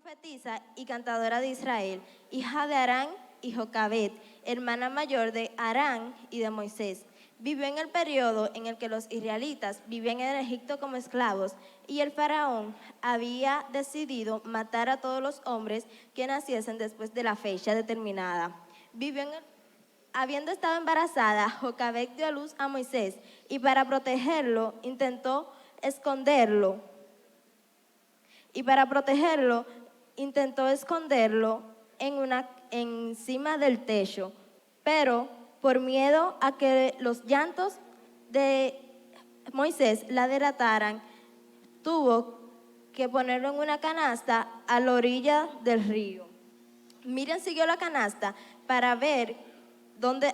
profetisa y cantadora de Israel, hija de Arán y Jocabed, hermana mayor de Arán y de Moisés. Vivió en el periodo en el que los israelitas vivían en Egipto como esclavos y el faraón había decidido matar a todos los hombres que naciesen después de la fecha determinada. Habiendo estado embarazada, Jocabed dio a luz a Moisés y para protegerlo intentó esconderlo encima del techo, pero por miedo a que los llantos de Moisés la delataran, tuvo que ponerlo en una canasta a la orilla del río. Miriam siguió la canasta para ver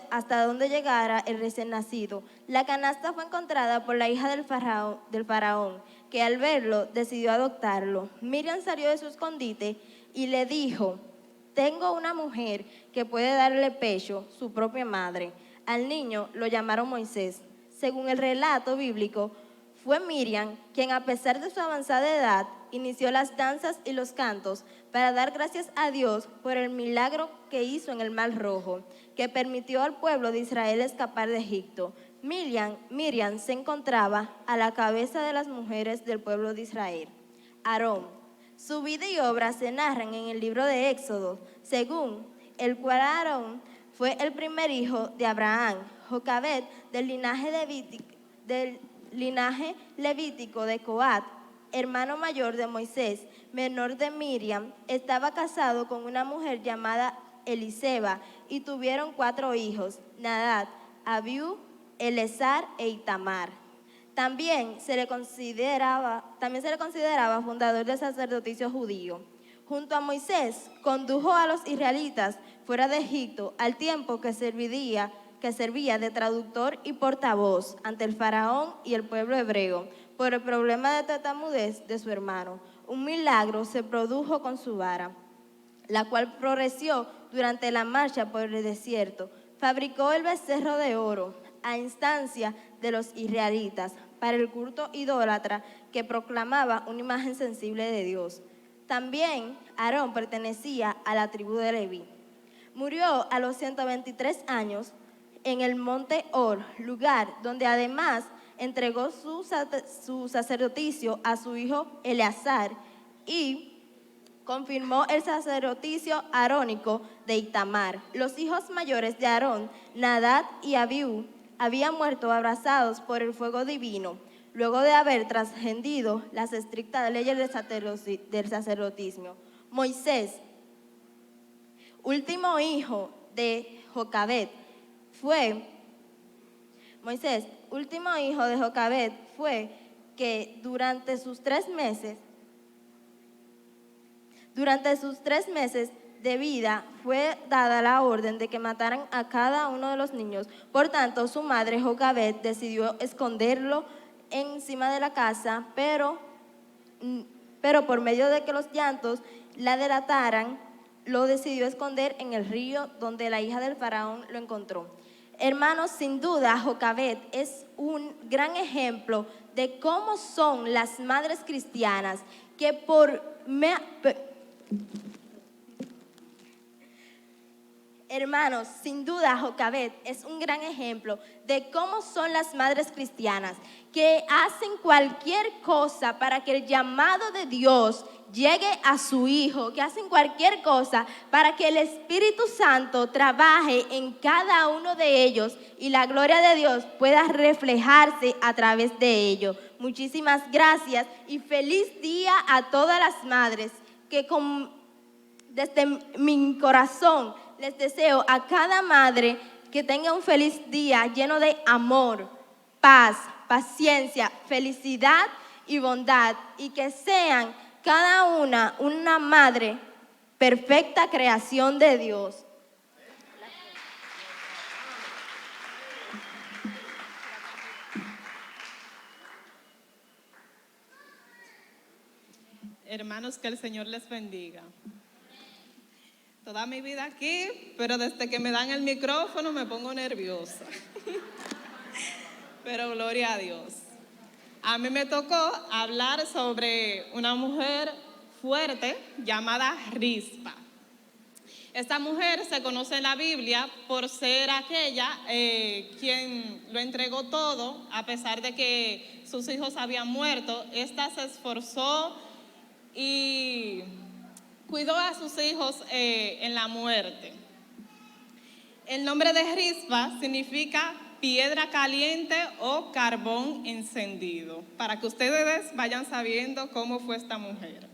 hasta dónde llegara el recién nacido. La canasta fue encontrada por la hija del faraón, que al verlo decidió adoptarlo. Miriam salió de su escondite y le dijo: tengo una mujer que puede darle pecho, su propia madre. Al niño lo llamaron Moisés. Según el relato bíblico, fue Miriam quien, a pesar de su avanzada edad, inició las danzas y los cantos para dar gracias a Dios por el milagro que hizo en el Mar Rojo, que permitió al pueblo de Israel escapar de Egipto. Miriam se encontraba a la cabeza de las mujeres del pueblo de Israel. Aarón. Su vida y obra se narran en el libro de Éxodo, según el cual Aarón fue el primer hijo de Abraham. Jocabed, del linaje levítico de Coat, hermano mayor de Moisés, menor de Miriam, estaba casado con una mujer llamada Eliseba y tuvieron 4 hijos: Nadab, Abiú, Eleazar e Itamar. También se le consideraba fundador del sacerdocio judío. Junto a Moisés, condujo a los israelitas fuera de Egipto al tiempo que servía de traductor y portavoz ante el faraón y el pueblo hebreo por el problema de tartamudez de su hermano. Un milagro se produjo con su vara, la cual floreció durante la marcha por el desierto. Fabricó el becerro de oro a instancia de los israelitas para el culto idólatra que proclamaba una imagen sensible de Dios. También Aarón pertenecía a la tribu de Leví. Murió a los 123 años en el monte Or, lugar donde además entregó su sacerdocio a su hijo Eleazar y confirmó el sacerdocio arónico de Itamar. Los hijos mayores de Aarón, Nadab y Abiú, habían muerto abrazados por el fuego divino, luego de haber trascendido las estrictas leyes del sacerdotismo. Moisés, último hijo de Jocabed, fue que durante sus 3 meses de vida fue dada la orden de que mataran a cada uno de los niños. Por tanto, su madre Jocabed decidió esconderlo encima de la casa, pero por medio de que los llantos la delataran, lo decidió esconder en el río donde la hija del faraón lo encontró. Hermanos, sin duda Jocabed es un gran ejemplo de cómo son las madres cristianas que Hermanos, sin duda Jocabed es un gran ejemplo de cómo son las madres cristianas que hacen cualquier cosa para que el llamado de Dios llegue a su hijo, que hacen cualquier cosa para que el Espíritu Santo trabaje en cada uno de ellos y la gloria de Dios pueda reflejarse a través de ellos. Muchísimas gracias y feliz día a todas las madres que desde mi corazón les deseo a cada madre que tenga un feliz día lleno de amor, paz, paciencia, felicidad y bondad, y que sean cada una madre perfecta creación de Dios. Hermanos, que el Señor les bendiga. Toda mi vida aquí, pero desde que me dan el micrófono me pongo nerviosa. Pero gloria a Dios. A mí me tocó hablar sobre una mujer fuerte llamada Rispa. Esta mujer se conoce en la Biblia por ser aquella quien lo entregó todo, a pesar de que sus hijos habían muerto. Esta se esforzó y cuidó a sus hijos en la muerte. El nombre de Rispa significa piedra caliente o carbón encendido, para que ustedes vayan sabiendo cómo fue esta mujer.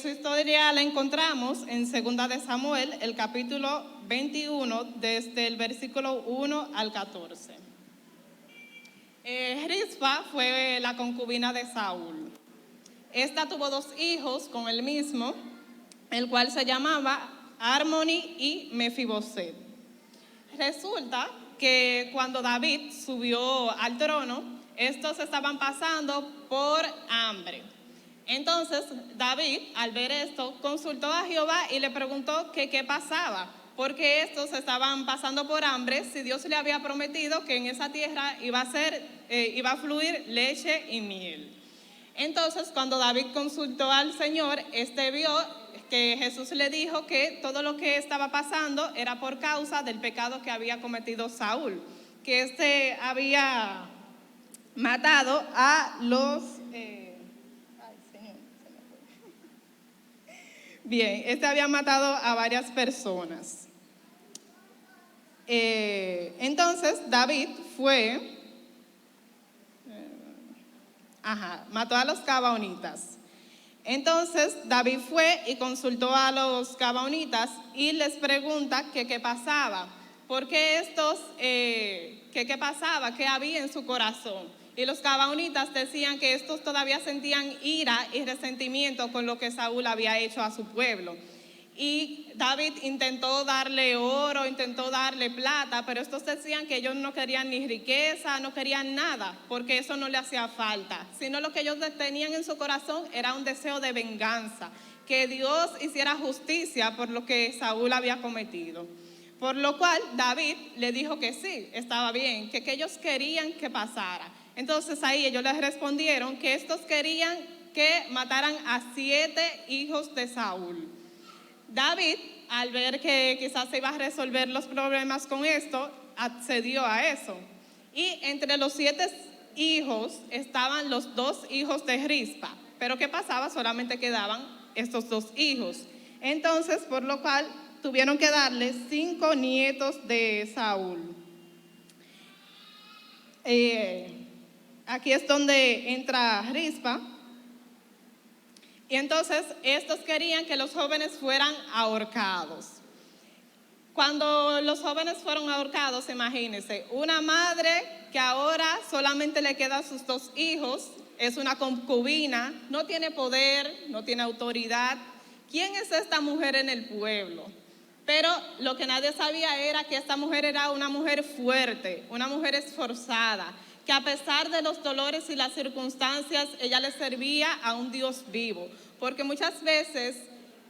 Su historia la encontramos en 2 de Samuel, el capítulo 21, desde el versículo 1 al 14. Rispa fue la concubina de Saúl. Esta tuvo 2 hijos con él mismo, el cual se llamaba Armoni y Mefiboset. Resulta que cuando David subió al trono, estos estaban pasando por hambre. Entonces David, al ver esto, consultó a Jehová y le preguntó que qué pasaba, porque estos estaban pasando por hambre, si Dios le había prometido que en esa tierra iba a fluir leche y miel. Entonces, cuando David consultó al Señor, vio que Jesús le dijo que todo lo que estaba pasando era por causa del pecado que había cometido Saúl, que había matado a los... Bien, había matado a varias personas. Entonces David fue, mató a los gabaonitas. Entonces David fue y consultó a los gabaonitas y les pregunta que qué pasaba, porque qué pasaba, qué había en su corazón. Y los gabaonitas decían que estos todavía sentían ira y resentimiento con lo que Saúl había hecho a su pueblo. Y David intentó darle oro, intentó darle plata, pero estos decían que ellos no querían ni riqueza, no querían nada, porque eso no le hacía falta, sino lo que ellos tenían en su corazón era un deseo de venganza, que Dios hiciera justicia por lo que Saúl había cometido. Por lo cual David le dijo que sí, estaba bien, que ellos querían que pasara. Entonces ahí ellos les respondieron que estos querían que mataran a 7 hijos de Saúl. David, al ver que quizás se iba a resolver los problemas con esto, accedió a eso. Y entre los 7 hijos estaban los 2 hijos de Rispa. Pero ¿qué pasaba? Solamente quedaban estos 2 hijos. Entonces, por lo cual, tuvieron que darle 5 nietos de Saúl. Aquí es donde entra Rispa. Y entonces estos querían que los jóvenes fueran ahorcados. Cuando los jóvenes fueron ahorcados, imagínense, una madre que ahora solamente le quedan sus 2 hijos, es una concubina, no tiene poder, no tiene autoridad. ¿Quién es esta mujer en el pueblo? Pero lo que nadie sabía era que esta mujer era una mujer fuerte, una mujer esforzada, que a pesar de los dolores y las circunstancias, ella le servía a un Dios vivo. Porque muchas veces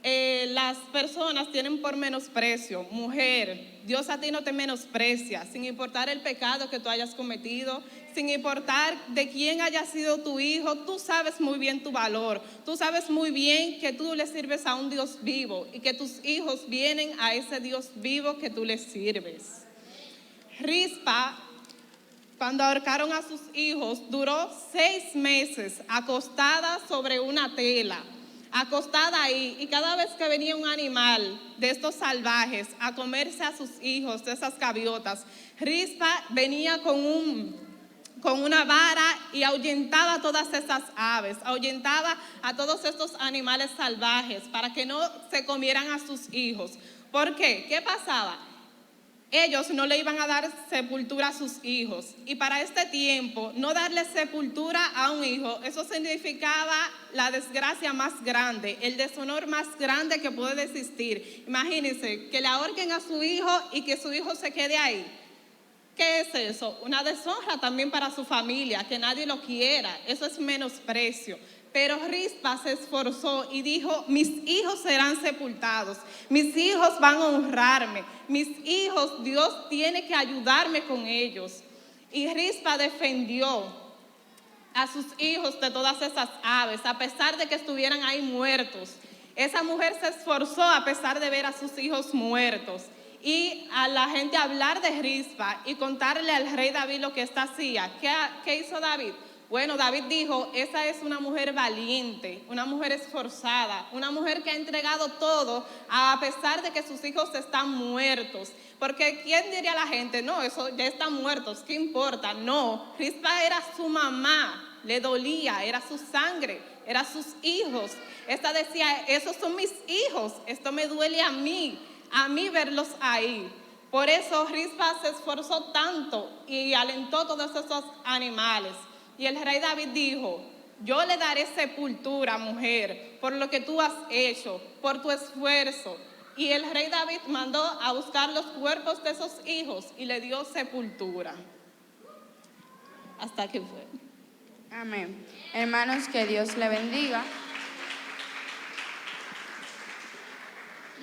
las personas tienen por menosprecio, mujer, Dios a ti no te menosprecia, sin importar el pecado que tú hayas cometido, sin importar de quién haya sido tu hijo, tú sabes muy bien tu valor, tú sabes muy bien que tú le sirves a un Dios vivo y que tus hijos vienen a ese Dios vivo que tú les sirves. Rispa, cuando ahorcaron a sus hijos, duró 6 meses acostada sobre una tela, acostada ahí, y cada vez que venía un animal de estos salvajes a comerse a sus hijos, de esas gaviotas, Rispa venía con una vara y ahuyentaba todas esas aves, ahuyentaba a todos estos animales salvajes para que no se comieran a sus hijos. ¿Por qué? ¿Qué pasaba? Ellos no le iban a dar sepultura a sus hijos, y para este tiempo no darle sepultura a un hijo, eso significaba la desgracia más grande, el deshonor más grande que puede existir. Imagínense que le ahorquen a su hijo y que su hijo se quede ahí. ¿Qué es eso? Una deshonra también para su familia, que nadie lo quiera, eso es menosprecio. Pero Rispa se esforzó y dijo: mis hijos serán sepultados, mis hijos van a honrarme, mis hijos, Dios tiene que ayudarme con ellos. Y Rispa defendió a sus hijos de todas esas aves, a pesar de que estuvieran ahí muertos. Esa mujer se esforzó a pesar de ver a sus hijos muertos. Y a la gente hablar de Rispa y contarle al rey David lo que ésta hacía. ¿Qué hizo David? Bueno, David dijo, esa es una mujer valiente, una mujer esforzada, una mujer que ha entregado todo a pesar de que sus hijos están muertos. Porque ¿quién diría a la gente? No, eso ya están muertos, ¿qué importa? No, Rispa era su mamá, le dolía, era su sangre, eran sus hijos. Esta decía, esos son mis hijos, esto me duele a mí verlos ahí. Por eso Rispa se esforzó tanto y alentó a todos esos animales. Y el rey David dijo, yo le daré sepultura, mujer, por lo que tú has hecho, por tu esfuerzo. Y el rey David mandó a buscar los cuerpos de esos hijos y le dio sepultura. Hasta que fue. Amén. Hermanos, que Dios le bendiga.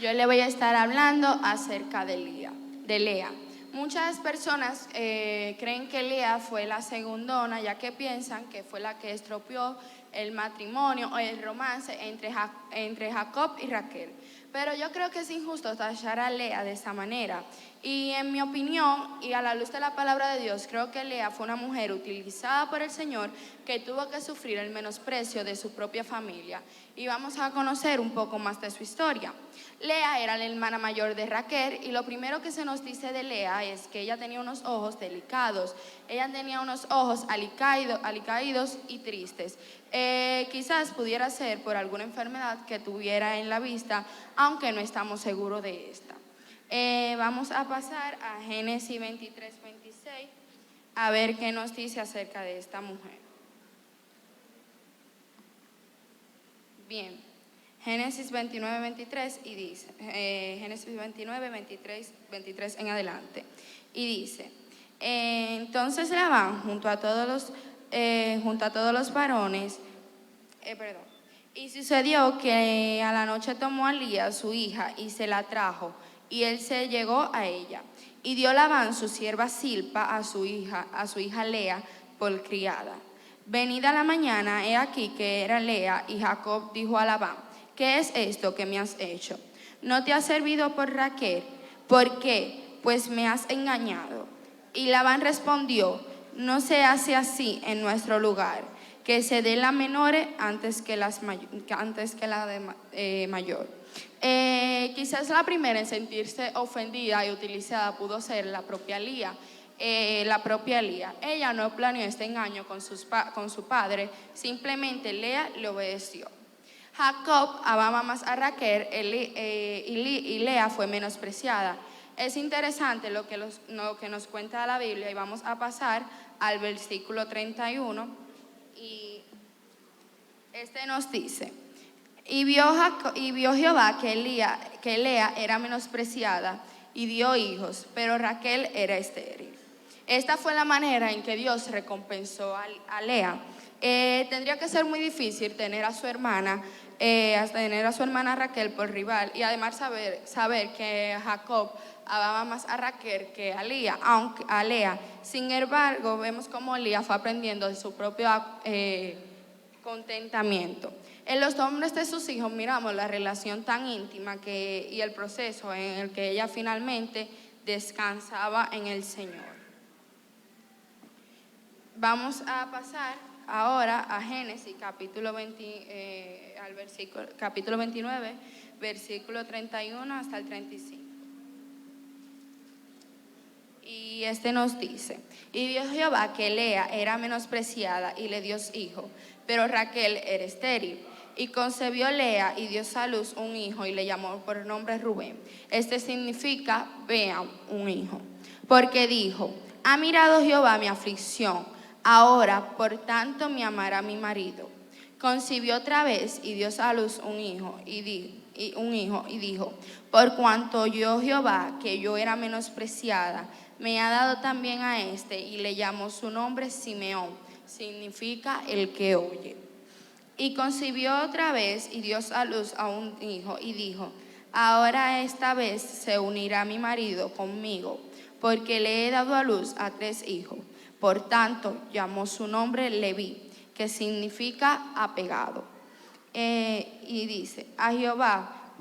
Yo le voy a estar hablando acerca de Lea. Muchas personas creen que Lea fue la segundona, ya que piensan que fue la que estropeó el matrimonio o el romance entre Jacob y Raquel. Pero yo creo que es injusto tachar a Lea de esa manera. Y en mi opinión, y a la luz de la palabra de Dios, creo que Lea fue una mujer utilizada por el Señor que tuvo que sufrir el menosprecio de su propia familia. Y vamos a conocer un poco más de su historia. Lea era la hermana mayor de Raquel y lo primero que se nos dice de Lea es que ella tenía unos ojos delicados. Ella tenía unos ojos alicaídos y tristes. Quizás pudiera ser por alguna enfermedad que tuviera en la vista, aunque no estamos seguros de esta. Vamos a pasar a Génesis 23, 26, a ver qué nos dice acerca de esta mujer. Bien, Génesis 29, 23 y dice, Génesis 29, 23 en adelante, y dice, entonces Labán junto a todos los varones, y sucedió que a la noche tomó a Lía su hija y se la trajo, y él se llegó a ella, y dio Labán su sierva Silpa a su hija Lea por criada. Venida la mañana, he aquí que era Lea, y Jacob dijo a Labán, ¿qué es esto que me has hecho? ¿No te has servido por Raquel? ¿Por qué? Pues me has engañado. Y Labán respondió, no se hace así en nuestro lugar, que se dé la menor antes que la mayor. Quizás la primera en sentirse ofendida y utilizada pudo ser la propia Lía. Ella no planeó este engaño con su padre, simplemente Lea le obedeció. Jacob amaba más a Raquel y Lea fue menospreciada. Es interesante lo que nos cuenta la Biblia y vamos a pasar al versículo 31 y este nos dice, y vio Jehová que Lea era menospreciada y dio hijos, pero Raquel era estéril. Esta fue la manera en que Dios recompensó a Lea. Tendría que ser muy difícil tener a su hermana Raquel por rival y además saber que Jacob amaba más a Raquel que a Lea. Sin embargo, vemos cómo Lea fue aprendiendo de su propio contentamiento. En los hombres de sus hijos miramos la relación tan íntima y el proceso en el que ella finalmente descansaba en el Señor. Vamos a pasar ahora a Génesis capítulo 29, versículo 31 hasta el 35. Y este nos dice, y vio Jehová que Lea era menospreciada y le dio hijo, pero Raquel era estéril. Y concebió Lea y dio a luz un hijo y le llamó por nombre Rubén. Este significa, vean, un hijo. Porque dijo, ha mirado Jehová mi aflicción, ahora por tanto me amará mi marido. Concibió otra vez y dio a luz un hijo y dijo, por cuanto yo Jehová, que yo era menospreciada, me ha dado también a este, y le llamó su nombre Simeón, significa el que oye. Y concibió otra vez y dio a luz a un hijo y dijo, ahora esta vez se unirá mi marido conmigo, porque le he dado a luz a 3 hijos. Por tanto, llamó su nombre Leví. que significa apegado. Y dice, a Jehová,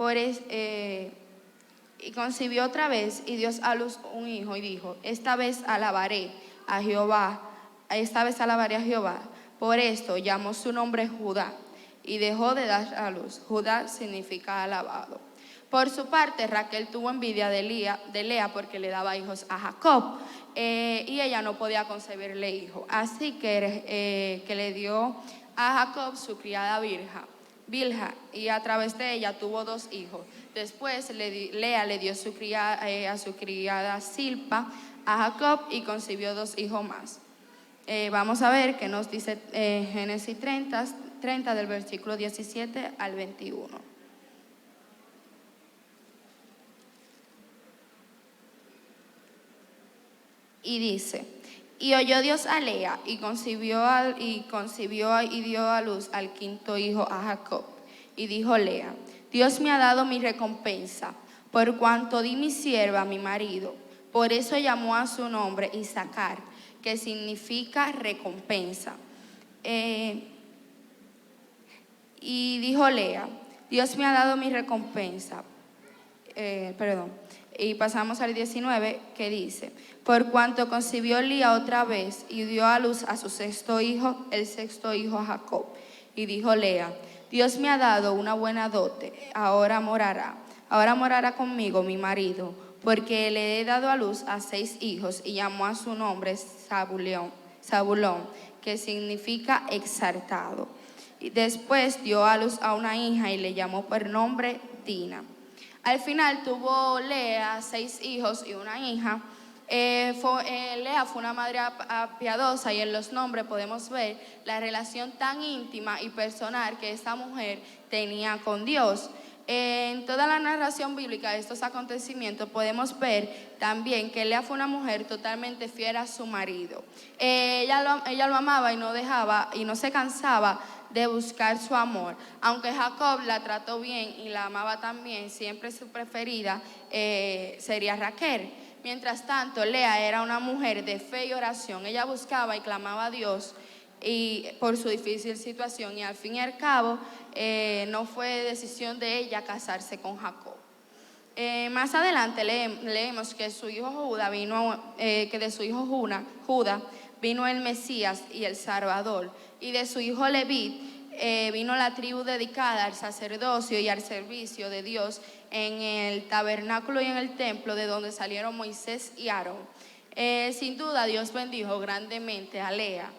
y concibió otra vez y dio a luz un hijo y dijo, esta vez alabaré a Jehová. Por esto llamó su nombre Judá y dejó de dar a luz. Judá significa alabado. Por su parte, Raquel tuvo envidia de Lea porque le daba hijos a Jacob y ella no podía concebirle hijo. Así que le dio a Jacob su criada Bilha, y a través de ella tuvo 2 hijos. Después Lea le dio a su criada Silpa a Jacob y concibió 2 hijos más. Vamos a ver qué nos dice Génesis 30 del versículo 17 al 21. Y dice, y oyó Dios a Lea y concibió y dio a luz al 5.º hijo a Jacob. Y dijo Lea, Dios me ha dado mi recompensa, por cuanto di mi sierva a mi marido. Por eso llamó a su nombre Isacar, que significa recompensa. Y dijo Lea, Dios me ha dado mi recompensa. Y pasamos al 19, que dice, por cuanto concibió Lía otra vez y dio a luz a su 6.º hijo, el 6.º hijo a Jacob. Y dijo Lea, Dios me ha dado una buena dote, ahora morará conmigo mi marido, porque le he dado a luz a 6 hijos, y llamó a su nombre Zabulón, que significa exaltado. Y después dio a luz a una hija y le llamó por nombre Dina. Al final tuvo Lea 6 hijos y una hija. Lea fue una madre piadosa, y en los nombres podemos ver la relación tan íntima y personal que esta mujer tenía con Dios. En toda la narración bíblica de estos acontecimientos podemos ver también que Lea fue una mujer totalmente fiel a su marido. Ella lo amaba y no dejaba y no se cansaba de buscar su amor. Aunque Jacob la trató bien y la amaba también, siempre su preferida sería Raquel. Mientras tanto, Lea era una mujer de fe y oración. Ella buscaba y clamaba a Dios por su difícil situación, y al fin y al cabo no fue decisión de ella casarse con Jacob. Más adelante leemos que su hijo Judá de su hijo Judá vino el Mesías y el Salvador, y de su hijo Leví vino la tribu dedicada al sacerdocio y al servicio de Dios en el tabernáculo y en el templo, de donde salieron Moisés y Aarón. Sin duda Dios bendijo grandemente a Lea.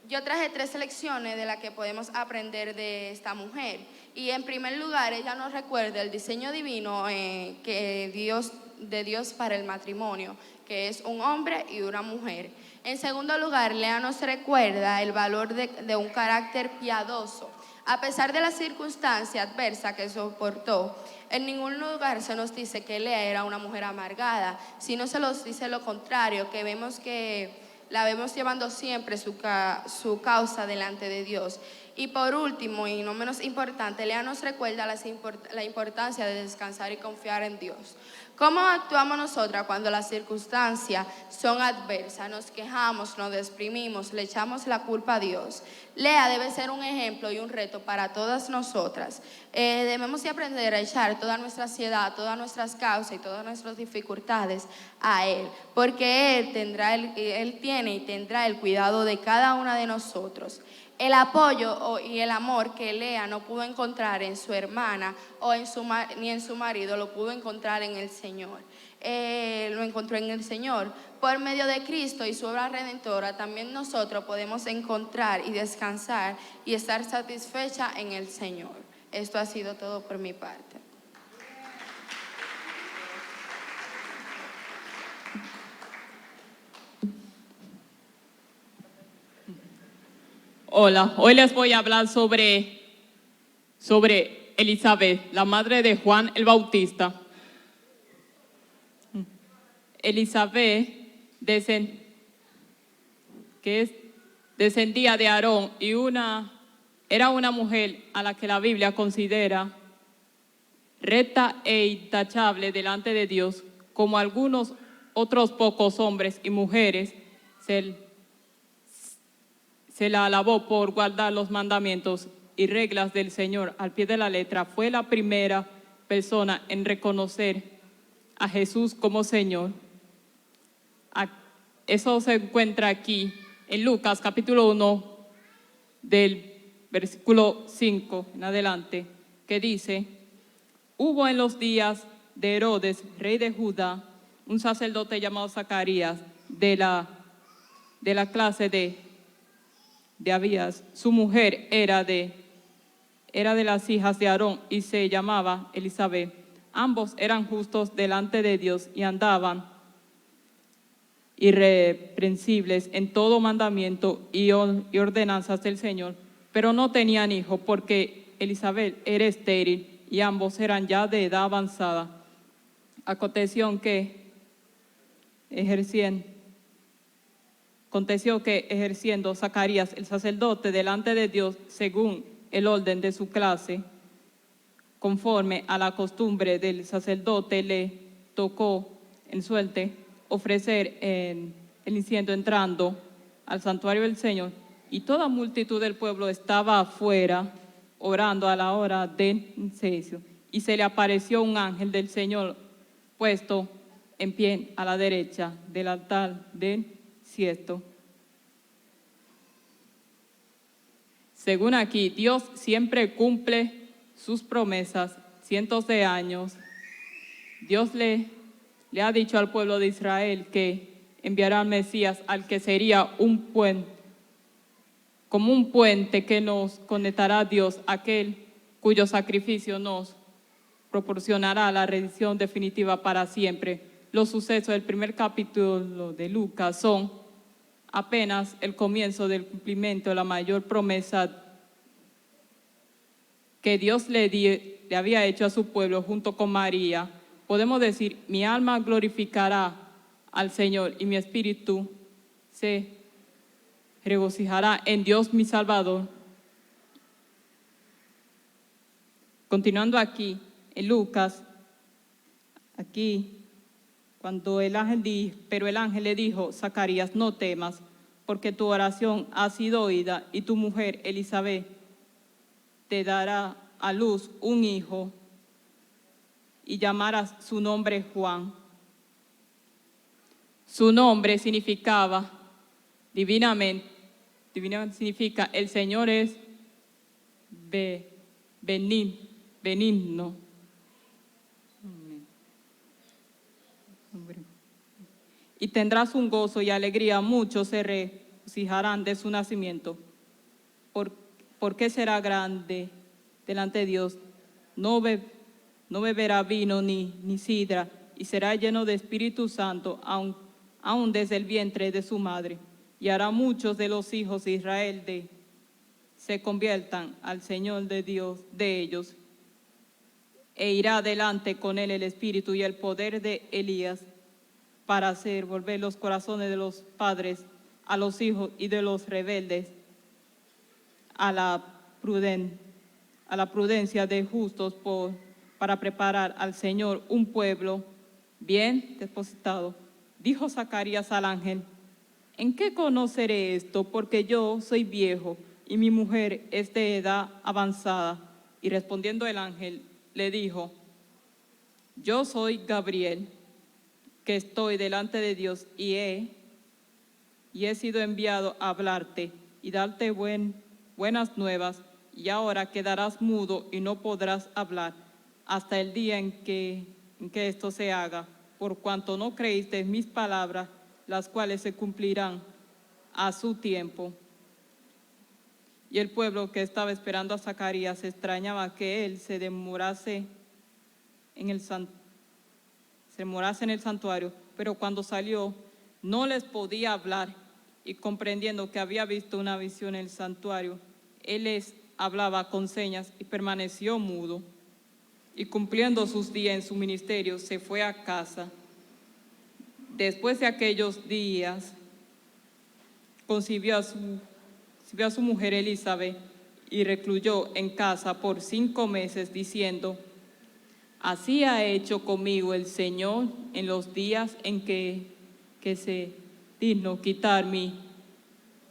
Yo traje 3 lecciones de las que podemos aprender de esta mujer. Y en primer lugar, ella nos recuerda el diseño divino de Dios para el matrimonio, que es un hombre y una mujer. En segundo lugar, Lea nos recuerda el valor de un carácter piadoso. A pesar de la circunstancia adversa que soportó, en ningún lugar se nos dice que Lea era una mujer amargada, sino se nos dice lo contrario, que la vemos llevando siempre su causa delante de Dios. Y por último, y no menos importante, Lea nos recuerda la importancia de descansar y confiar en Dios. ¿Cómo actuamos nosotras cuando las circunstancias son adversas? Nos quejamos, nos deprimimos, le echamos la culpa a Dios. Lea debe ser un ejemplo y un reto para todas nosotras. Debemos de aprender a echar toda nuestra ansiedad, todas nuestras causas y todas nuestras dificultades a Él, porque Él tiene y tendrá el cuidado de cada una de nosotros. El apoyo y el amor que Lea no pudo encontrar en su hermana ni en su marido, lo pudo encontrar en el Señor. Lo encontró en el Señor. Por medio de Cristo y su obra redentora, también nosotros podemos encontrar y descansar y estar satisfecha en el Señor. Esto ha sido todo por mi parte. Hola, hoy les voy a hablar sobre Elizabeth, la madre de Juan el Bautista. Elizabeth descendía de Aarón y era una mujer a la que la Biblia considera recta e intachable delante de Dios, como algunos otros pocos hombres y mujeres se la alabó por guardar los mandamientos y reglas del Señor al pie de la letra. Fue la primera persona en reconocer a Jesús como Señor. Eso se encuentra aquí en Lucas capítulo 1 del versículo 5 en adelante, que dice: hubo en los días de Herodes, rey de Judá, un sacerdote llamado Zacarías, de la clase de Abías. Su mujer era de las hijas de Aarón y se llamaba Elizabeth. Ambos eran justos delante de Dios y andaban irreprensibles en todo mandamiento y ordenanzas del Señor, pero no tenían hijo porque Elizabeth era estéril y ambos eran ya de edad avanzada. Aconteció que ejerciendo Zacarías el sacerdote delante de Dios según el orden de su clase, conforme a la costumbre del sacerdote, le tocó en suerte ofrecer el incienso entrando al santuario del Señor, y toda multitud del pueblo estaba afuera orando a la hora del incienso, y se le apareció un ángel del Señor puesto en pie a la derecha del altar del incienso. Según aquí, Dios siempre cumple sus promesas. Cientos de años, Dios le ha dicho al pueblo de Israel que enviará al Mesías, al que sería un puente, como un puente que nos conectará a Dios, aquel cuyo sacrificio nos proporcionará la redención definitiva para siempre. Los sucesos del primer capítulo de Lucas son apenas el comienzo del cumplimiento de la mayor promesa que Dios le había hecho a su pueblo junto con María. Podemos decir: mi alma glorificará al Señor y mi espíritu se regocijará en Dios mi Salvador. Continuando aquí, en Lucas, aquí, cuando el ángel le dijo: Zacarías, no temas, porque tu oración ha sido oída, y tu mujer Elizabeth te dará a luz un hijo, y llamarás su nombre Juan. Su nombre significaba, divinamente significa: el Señor es benigno. Y tendrás un gozo y alegría, muchos se regocijarán de su nacimiento. Porque será grande delante de Dios, no beberá vino ni sidra, y será lleno de Espíritu Santo, aún desde el vientre de su madre. Y hará muchos de los hijos de Israel se conviertan al Señor de Dios de ellos, e irá delante con él el Espíritu y el poder de Elías, para hacer volver los corazones de los padres a los hijos y de los rebeldes a la prudencia de justos, para preparar al Señor un pueblo bien depositado. Dijo Zacarías al ángel: ¿en qué conoceré esto? Porque yo soy viejo y mi mujer es de edad avanzada. Y respondiendo el ángel, le dijo: yo soy Gabriel, que estoy delante de Dios y he sido enviado a hablarte y darte buenas nuevas, y ahora quedarás mudo y no podrás hablar hasta el día en que esto se haga, por cuanto no creíste en mis palabras, las cuales se cumplirán a su tiempo. Y el pueblo que estaba esperando a Zacarías se extrañaba que él se demorase en el santuario, pero cuando salió no les podía hablar, y comprendiendo que había visto una visión en el santuario, él les hablaba con señas y permaneció mudo. Y cumpliendo sus días en su ministerio, se fue a casa. Después de aquellos días, concibió a su mujer Elizabeth y recluyó en casa por 5 meses, diciendo: así ha hecho conmigo el Señor en los días en que se dignó quitar mi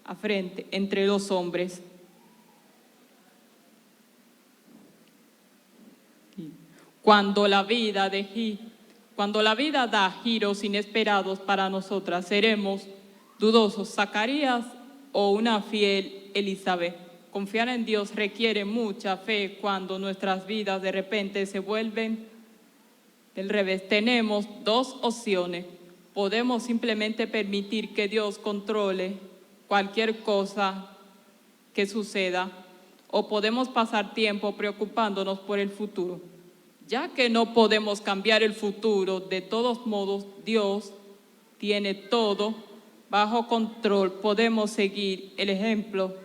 a frente entre los hombres. Cuando la vida da giros inesperados para nosotras, seremos dudosos Zacarías o una fiel Elizabeth. Confiar en Dios requiere mucha fe cuando nuestras vidas de repente se vuelven del revés. Tenemos dos opciones. Podemos simplemente permitir que Dios controle cualquier cosa que suceda, o podemos pasar tiempo preocupándonos por el futuro. Ya que no podemos cambiar el futuro, de todos modos Dios tiene todo bajo control. Podemos seguir el ejemplo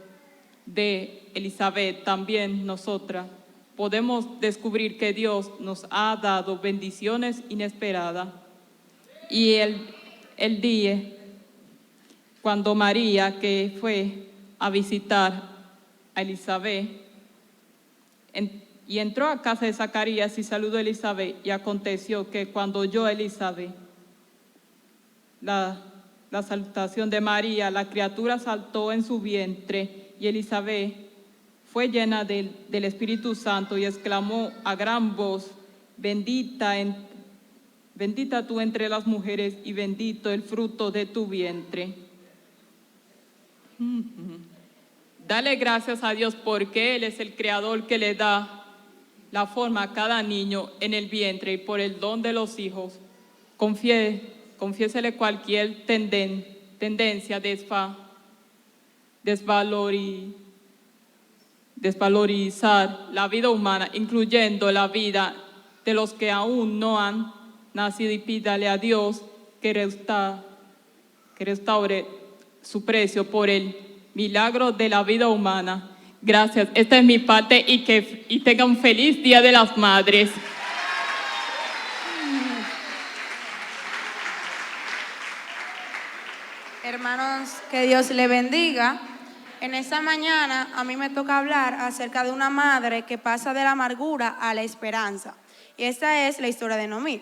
de Elizabeth, también nosotras. Podemos descubrir que Dios nos ha dado bendiciones inesperadas. Y el día cuando María, que fue a visitar a Elizabeth, y entró a casa de Zacarías y saludó a Elizabeth, y aconteció que cuando oyó a Elizabeth la salutación de María, la criatura saltó en su vientre, y Elizabeth fue llena del Espíritu Santo y exclamó a gran voz: bendita tú entre las mujeres y bendito el fruto de tu vientre. Dale gracias a Dios porque Él es el creador que le da la forma a cada niño en el vientre, y por el don de los hijos. Confiésele cualquier tendencia a desvalorizar la vida humana, incluyendo la vida de los que aún no han nacido, y pídale a Dios que restaure su precio por el milagro de la vida humana. Gracias, esta es mi parte, y tenga un feliz Día de las Madres. Hermanos, que Dios le bendiga. En esta mañana a mí me toca hablar acerca de una madre que pasa de la amargura a la esperanza. Y esta es la historia de Noemí.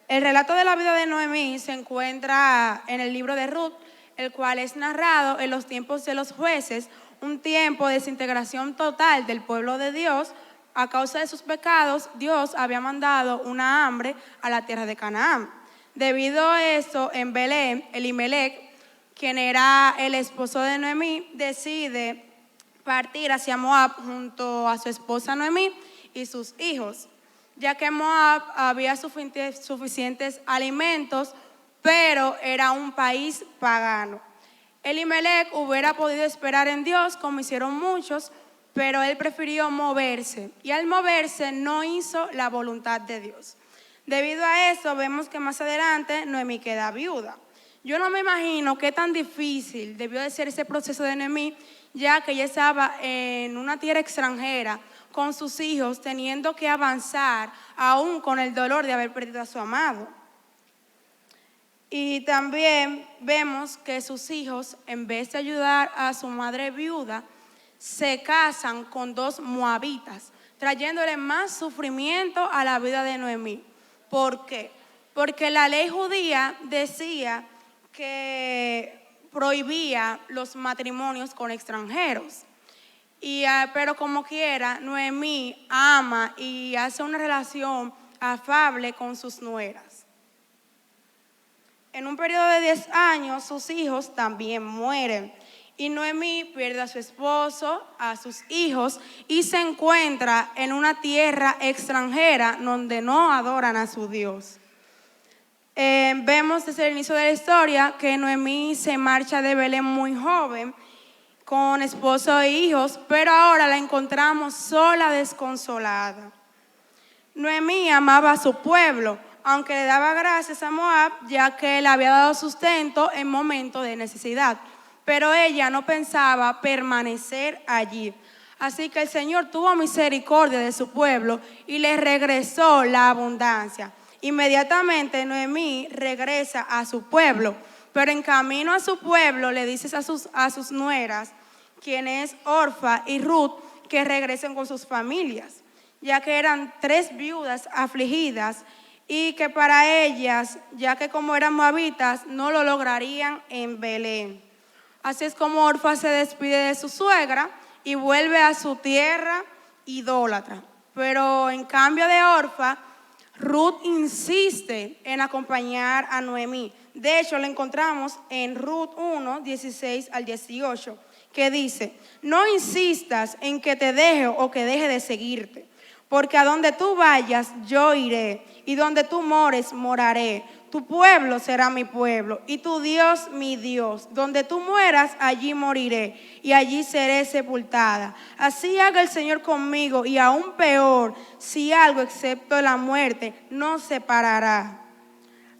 El relato de la vida de Noemí se encuentra en el libro de Ruth, el cual es narrado en los tiempos de los jueces, un tiempo de desintegración total del pueblo de Dios. A causa de sus pecados, Dios había mandado una hambre a la tierra de Canaán. Debido a eso, en Belén, Elimelech, quien era el esposo de Noemí, decide partir hacia Moab junto a su esposa Noemí y sus hijos, ya que en Moab había suficientes alimentos, pero era un país pagano. Elimelech hubiera podido esperar en Dios, como hicieron muchos, pero él prefirió moverse, y al moverse no hizo la voluntad de Dios. Debido a eso, vemos que más adelante Noemí queda viuda. Yo no me imagino qué tan difícil debió de ser ese proceso de Noemí, ya que ella estaba en una tierra extranjera con sus hijos, teniendo que avanzar aún con el dolor de haber perdido a su amado. Y también vemos que sus hijos, en vez de ayudar a su madre viuda, se casan con dos moabitas, trayéndole más sufrimiento a la vida de Noemí. ¿Por qué? Porque la ley judía decía que prohibía los matrimonios con extranjeros. Pero como quiera, Noemí ama y hace una relación afable con sus nueras. En un periodo de 10 años, sus hijos también mueren. Y Noemí pierde a su esposo, a sus hijos, y se encuentra en una tierra extranjera donde no adoran a su Dios. Vemos desde el inicio de la historia que Noemí se marcha de Belén muy joven, con esposo e hijos, pero ahora la encontramos sola, desconsolada. Noemí amaba a su pueblo, aunque le daba gracias a Moab, ya que le había dado sustento en momentos de necesidad. Pero ella no pensaba permanecer allí. Así que el Señor tuvo misericordia de su pueblo y le regresó la abundancia. Inmediatamente Noemí regresa a su pueblo, pero en camino a su pueblo le dice a sus nueras, quien es Orfa y Ruth, que regresen con sus familias, ya que eran 3 viudas afligidas, y que para ellas, ya que como eran moabitas, no lo lograrían en Belén. Así es como Orfa se despide de su suegra y vuelve a su tierra idólatra. Pero en cambio de Orfa, Ruth insiste en acompañar a Noemí. De hecho, lo encontramos en Ruth 1, 16 al 18, que dice: no insistas en que te deje o que deje de seguirte, porque a donde tú vayas yo iré, y donde tú mores moraré. Tu pueblo será mi pueblo, y tu Dios mi Dios. Donde tú mueras, allí moriré, y allí seré sepultada. Así haga el Señor conmigo, y aún peor, si algo excepto la muerte nos separará.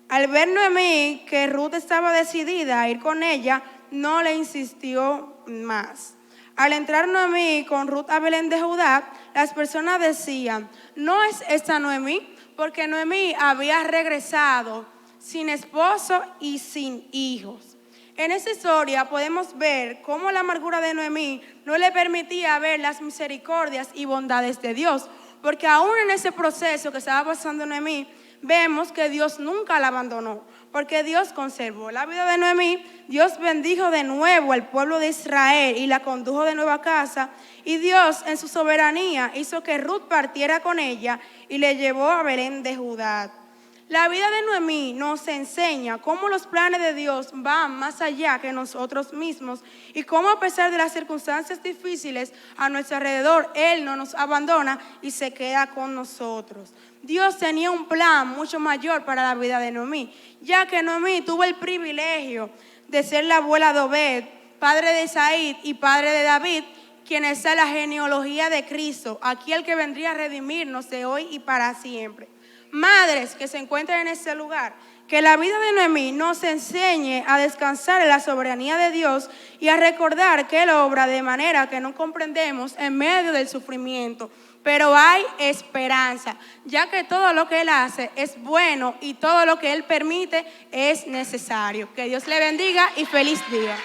Al ver Noemí que Ruth estaba decidida a ir con ella, no le insistió más. Al entrar Noemí con Ruth a Belén de Judá, las personas decían: ¿no es esta Noemí? Porque Noemí había regresado sin esposo y sin hijos. En esta historia podemos ver cómo la amargura de Noemí no le permitía ver las misericordias y bondades de Dios, porque aún en ese proceso que estaba pasando Noemí, vemos que Dios nunca la abandonó, porque Dios conservó la vida de Noemí. Dios bendijo de nuevo al pueblo de Israel y la condujo de nuevo a casa, y Dios en su soberanía hizo que Ruth partiera con ella y le llevó a Belén de Judá. La vida de Noemí nos enseña cómo los planes de Dios van más allá que nosotros mismos, y cómo a pesar de las circunstancias difíciles a nuestro alrededor, Él no nos abandona y se queda con nosotros. Dios tenía un plan mucho mayor para la vida de Noemí, ya que Noemí tuvo el privilegio de ser la abuela de Obed, padre de Isaí y padre de David, quien es la genealogía de Cristo, aquel que vendría a redimirnos de hoy y para siempre. Madres que se encuentran en este lugar, que la vida de Noemí nos enseñe a descansar en la soberanía de Dios y a recordar que Él obra de manera que no comprendemos en medio del sufrimiento. Pero hay esperanza, ya que todo lo que Él hace es bueno y todo lo que Él permite es necesario. Que Dios le bendiga y feliz día.